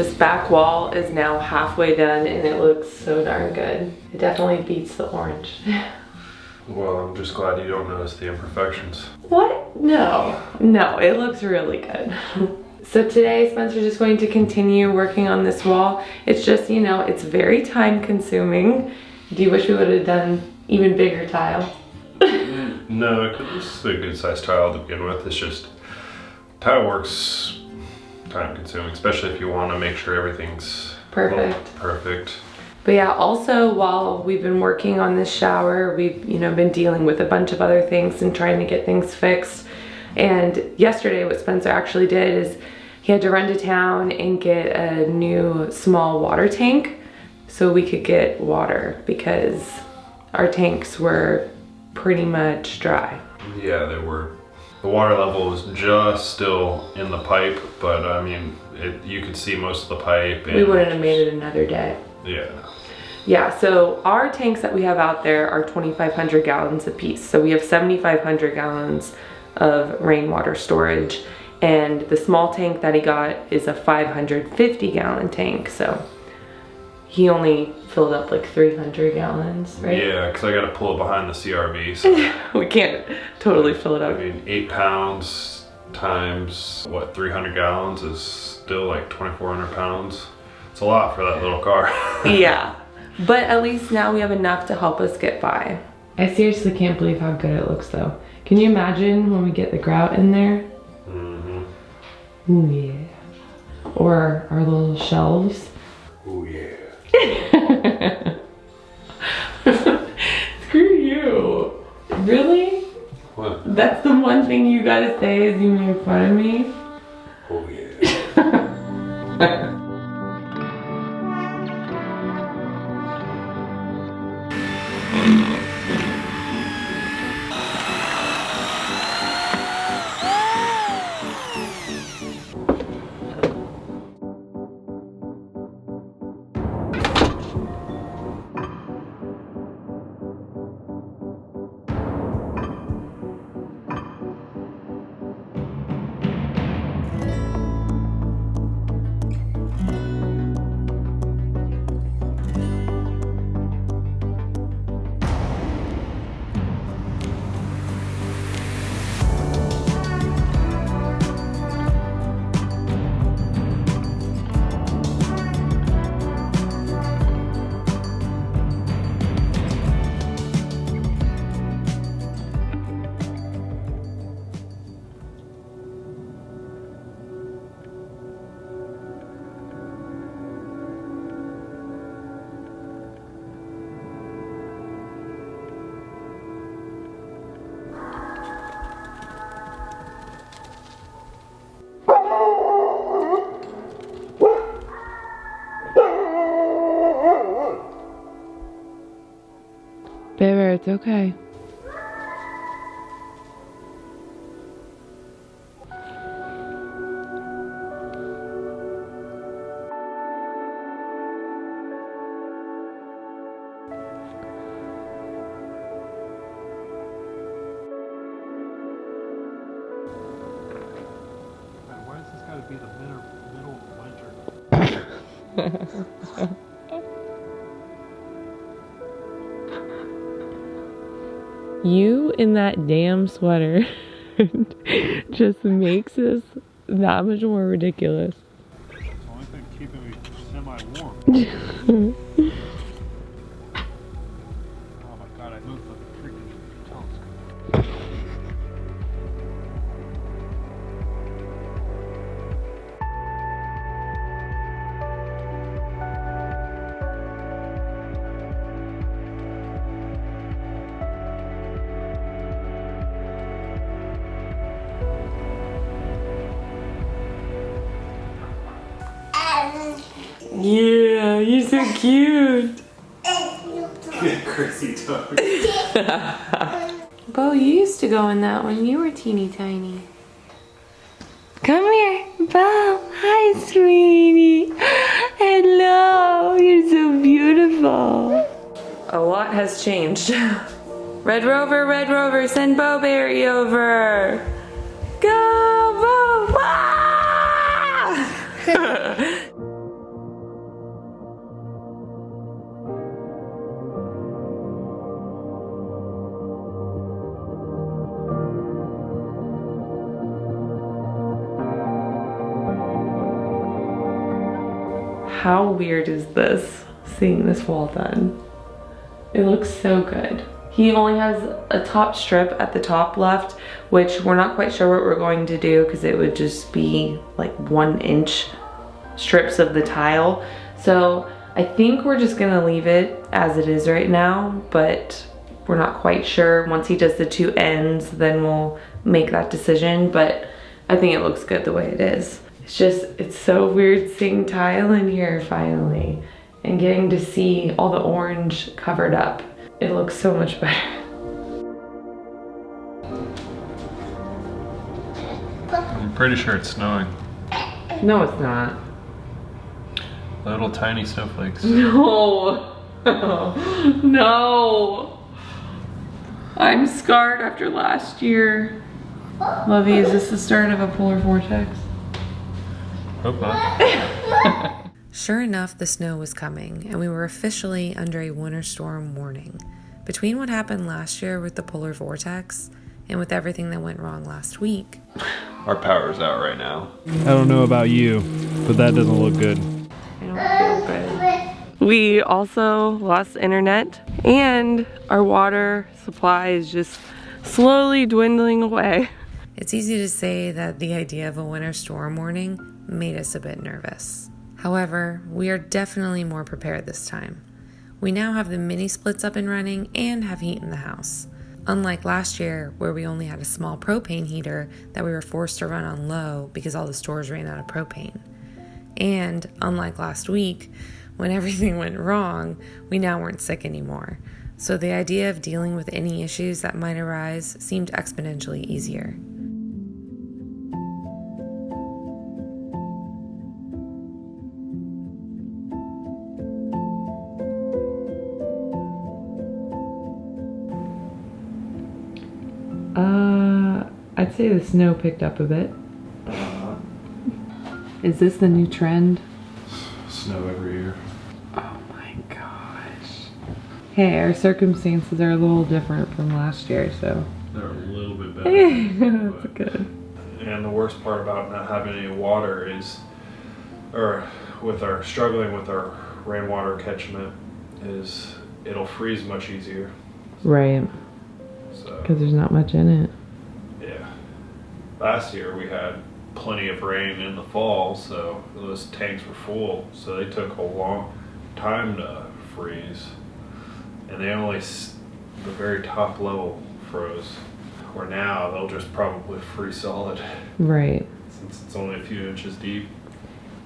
This back wall is now halfway done and it looks so darn good. It definitely beats the orange. Well, I'm just glad you don't notice the imperfections. What? No. No, it looks really good. So today Spencer's just going to continue working on this wall. It's just, you know, it's very time consuming. Do you wish we would have done even bigger tile? No, this is a good sized tile to begin with. It's just, tile work's time consuming, especially if you want to make sure everything's Perfect. Perfect. But yeah, also while we've been working on this shower, we've, you know, been dealing with a bunch of other things and trying to get things fixed. And yesterday what Spencer actually did is he had to run to town and get a new small water tank so we could get water because our tanks were pretty much dry. Yeah, they were. The water level was just still in the pipe, but I mean, you could see most of the pipe. And we wouldn't have made it another day. Yeah. Yeah, so our tanks that we have out there are 2,500 gallons a piece. So we have 7,500 gallons of rainwater storage. And the small tank that he got is a 550 gallon tank. So he only filled up like 300 gallons, right? Yeah, because I got to pull it behind the CRV. So we can't totally fill it up. I mean, 8 pounds times, what, 300 gallons is still like 2,400 pounds. It's a lot for that little car. Yeah, but at least now we have enough to help us get by. I seriously can't believe how good it looks though. Can you imagine when we get the grout in there? Mm-hmm. Ooh yeah. Or our little shelves. Ooh yeah. Screw you. Really? What? That's the one thing you gotta say is you made fun of me? Oh yeah. Baby, it's okay. Why does this gotta be the middle of winter? You in that damn sweater just makes this that much more ridiculous. It's the only thing keeping me semi-warm. Oh my god, I moved the freaking telescope. Yeah, you're so cute. Crazy dog. Bo, you used to go in that when you were teeny tiny. Come here, Bo. Hi, sweetie. Hello. You're so beautiful. A lot has changed. Red Rover, send Bo Berry over. Go, Bo. Ah! How weird is this, seeing this wall done? It looks so good. He only has a top strip at the top left, which we're not quite sure what we're going to do because it would just be like 1-inch strips of the tile. So I think we're just gonna leave it as it is right now, but we're not quite sure. Once he does the 2 ends, then we'll make that decision, but I think it looks good the way it is. It's so weird seeing tile in here finally and getting to see all the orange covered up. It looks so much better. I'm pretty sure it's snowing. No, it's not. Little tiny snowflakes. No. No. I'm scarred after last year. Lovey, is this the start of a polar vortex? Hope not. Sure enough, the snow was coming, and we were officially under a winter storm warning. Between what happened last year with the polar vortex and with everything that went wrong last week, Our power's out right now. I don't know about you, but that doesn't look good. I don't feel good. We also lost internet, and our water supply is just slowly dwindling away. it's easy to say that the idea of a winter storm warning made us a bit nervous. However, we are definitely more prepared this time. We now have the mini splits up and running and have heat in the house. Unlike last year, where we only had a small propane heater that we were forced to run on low because all the stores ran out of propane. And unlike last week, when everything went wrong, we now weren't sick anymore. So the idea of dealing with any issues that might arise seemed exponentially easier. I'd say the snow picked up a bit. Is this the new trend? Snow every year. Oh my gosh. Hey, our circumstances are a little different from last year, so. They're a little bit better. That's good. And the worst part about not having any water is, or with our struggling with our rainwater catchment, is it'll freeze much easier. Right, So because there's not much in it. yeah, last year we had plenty of rain in the fall, so those tanks were full. So they took a long time to freeze, and they only the very top level froze. Where now they'll just probably freeze solid Right. since it's only a few inches deep.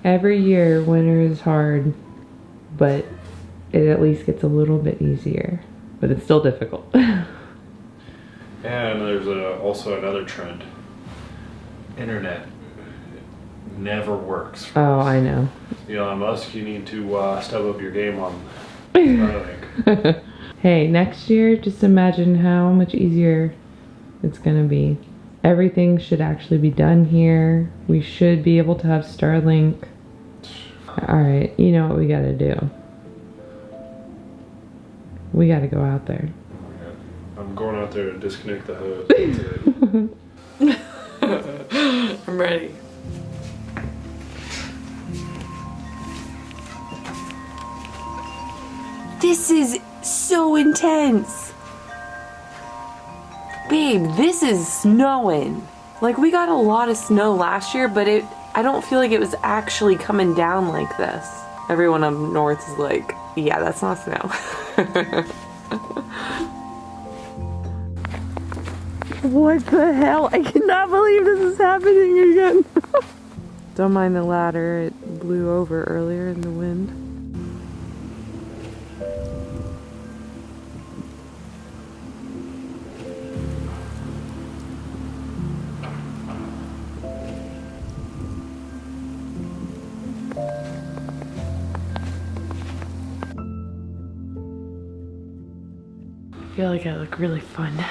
Every year, winter is hard, but it at least gets a little bit easier. But it's still difficult. And there's also another trend. Internet never works. For Oh, us. I know. Elon Musk, you need to step up your game on Starlink. Hey, next year, just imagine how much easier it's gonna be. Everything should actually be done here. We should be able to have Starlink. Alright, you know what we gotta do. We gotta go out there. I'm going out there to disconnect the hose. That's it. I'm ready. This is so intense. Babe, this is snowing. Like, we got a lot of snow last year, but I don't feel like it was actually coming down like this. Everyone up north is like, yeah, that's not snow. What the hell? I cannot believe this is happening again. Don't mind the ladder, it blew over earlier in the wind. I feel like I look really fun.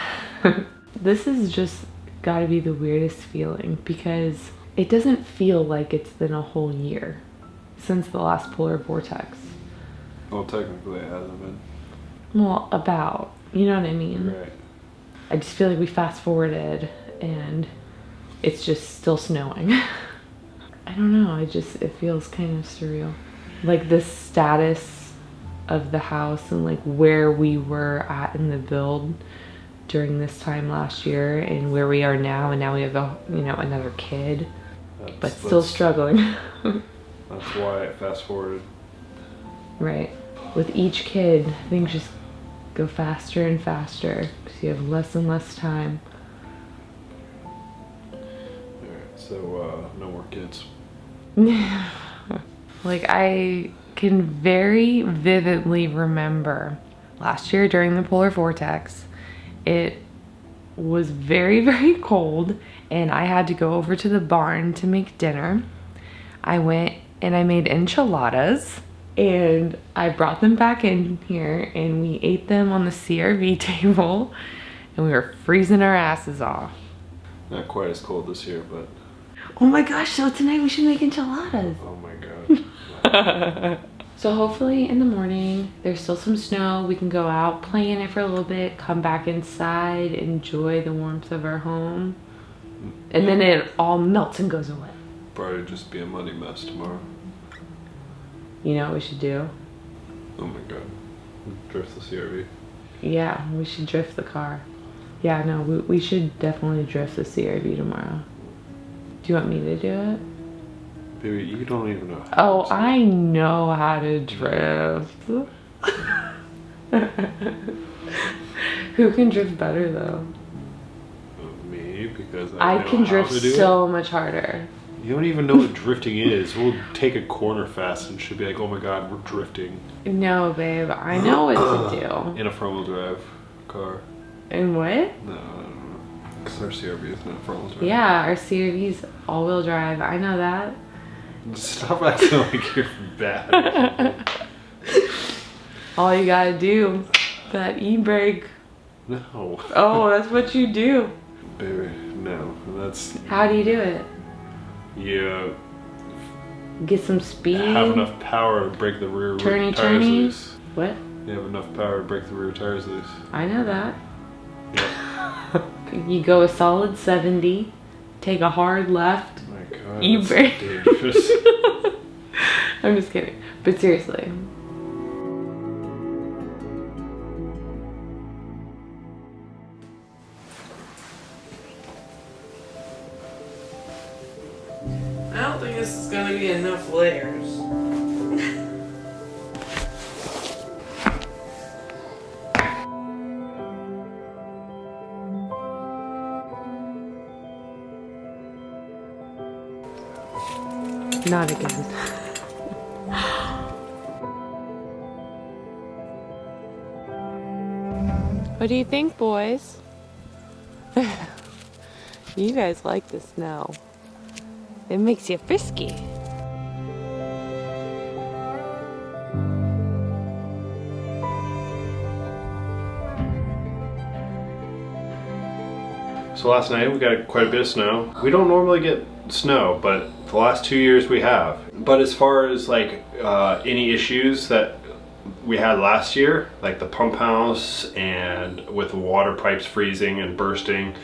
This is just gotta be the weirdest feeling because it doesn't feel like it's been a whole year since the last polar vortex. Well, technically it hasn't been. Well, about, you know what I mean? Right. I just feel like we fast forwarded and it's just still snowing. I don't know, it feels kind of surreal. like the status of the house and like where we were at in the build during this time last year and where we are now, and now we have a, you know, another kid, but still struggling. That's why I fast forwarded. Right. With each kid, things just go faster and faster because you have less and less time. Alright, so no more kids. Like, I can very vividly remember last year during the polar vortex, it was very, very cold and I had to go over to the barn to make dinner. I went and I made enchiladas and I brought them back in here and we ate them on the CRV table and we were freezing our asses off. Not quite as cold this year, but Oh my gosh, so tonight we should make enchiladas. oh my god. So hopefully in the morning, there's still some snow. We can go out, play in it for a little bit, come back inside, enjoy the warmth of our home. And then it all melts and goes away. Probably just be a muddy mess tomorrow. You know what we should do? Oh my god. Drift the CRV. Yeah, we should drift the car. Yeah, no, we should definitely drift the CRV tomorrow. Do you want me to do it? Baby, you don't even know. Oh, I know how to drift. Who can drift better though? Me, because I know can how drift to do so much harder. it. You don't even know what drifting is. We'll take a corner fast and she'll be like, oh my god, we're drifting. No, babe, I know what to do. In a front-wheel drive car. And what? No. Because our CRV is not front-wheel drive. Yeah, our CRV's all-wheel drive. I know that. Stop acting like you're bad. All you gotta do, that e-brake. No. Oh, that's what you do. Baby, no. That's... How do you do it? You Get some speed. have enough power to break the rear Turny, tires turny. loose. What? You have enough power to break the rear tires loose. I know that. Yeah. You go a solid 70, take a hard left, Oh my god. e-brake. That's dangerous. I'm just kidding. But seriously. I don't think this is gonna be enough layers. Not again. What do you think, boys? You guys like the snow. It makes you frisky. So last night we got quite a bit of snow. We don't normally get snow, but the last 2 years we have. But as far as like any issues that we had last year, like the pump house and with the water pipes freezing and bursting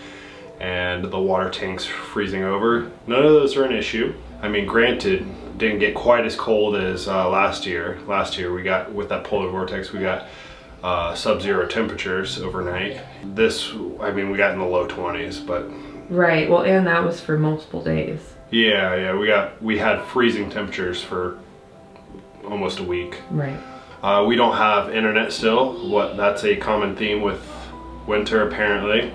and the water tanks freezing over, none of those are an issue. I mean, granted, didn't get quite as cold as last year. Last year we got, with that polar vortex, we got sub-zero temperatures overnight. This, I mean, we got in the low 20s, but Right, well, and that was for multiple days. yeah, we had freezing temperatures for almost a week. Right. We don't have internet still. That's a common theme with winter, apparently.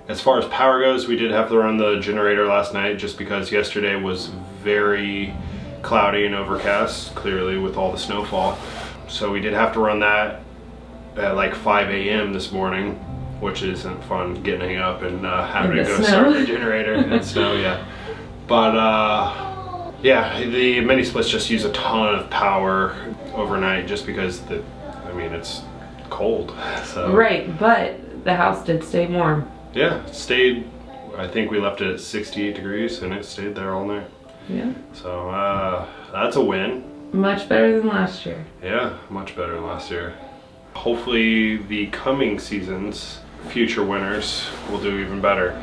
As far as power goes, we did have to run the generator last night just because yesterday was very cloudy and overcast, clearly with all the snowfall. So we did have to run that at like 5 a.m. this morning, which isn't fun, getting up and having to In the go snow. start the generator in the snow, yeah. But yeah, the mini splits just use a ton of power overnight just because I mean, it's cold. So Right, but the house did stay warm. yeah, it stayed. I think we left it at 68 degrees and it stayed there all night. Yeah. So that's a win. Much better than last year. Yeah, much better than last year. Hopefully the coming seasons, future winners, will do even better.